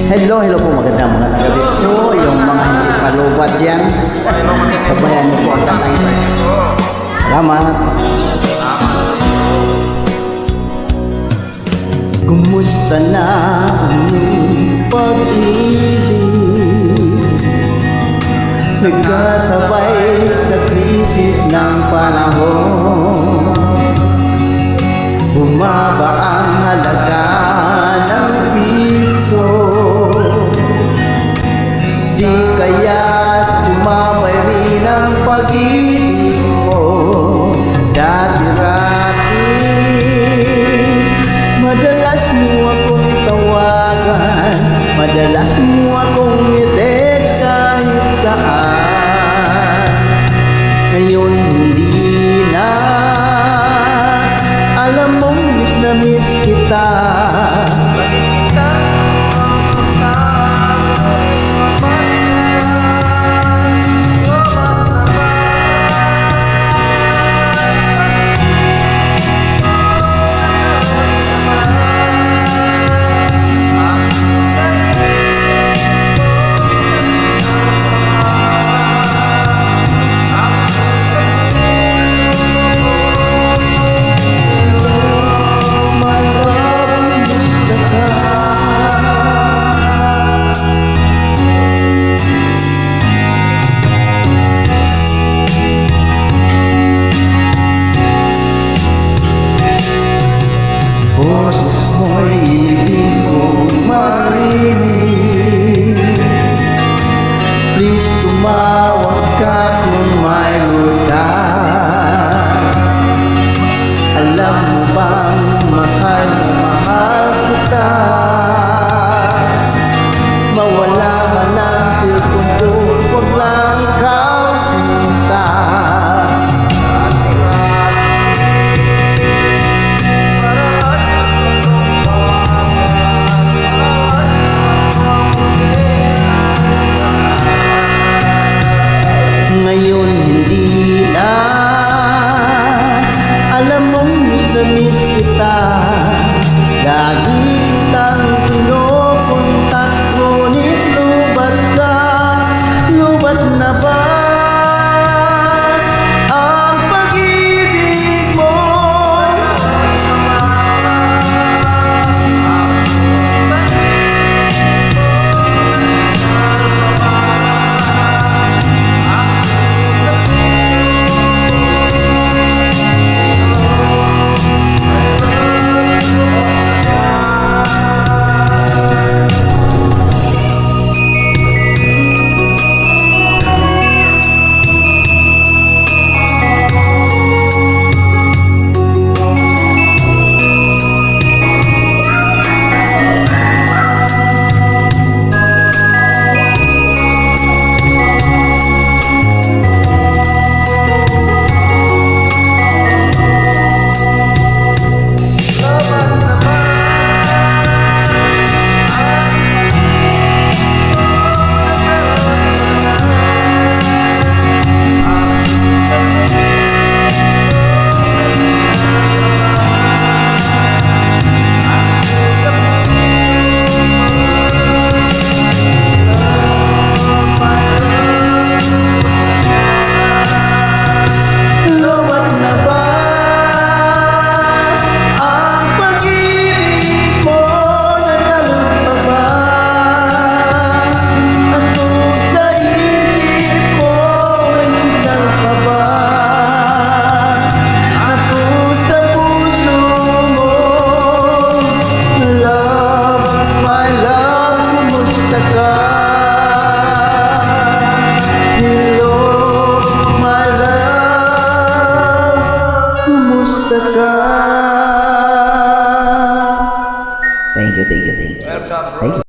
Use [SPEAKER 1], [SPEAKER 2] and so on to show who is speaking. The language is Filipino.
[SPEAKER 1] Hello po, magandang mga gabi po. Yung mga hindi palubat yan, sabayan niyo po ang tatay. Salamat. Kumusta na ang pag-ibig? Nagkasabay sa krisis ng panahon. Bumaba ang halaga ng piso. Di kaya sumabay rin ang pag-ibig mo. Dati-rati madalas mo akong tawagan, madalas mo akong i-text kahit saan. Ngayon hindi na, alam mo miss na miss kita. Boses mo'y ibig kong marinig. Please tumawag ka kung may lugar. Alam mo bang mahal na mahal kita? Mawala man ang segundo, huwag lang ikaw sinta. Ngayon hindi na, alam mo miss na miss kita. Lagi kitang kinukontak, ngunit lubat ka. Lubat na ba ang pag-ibig mo? Thank you.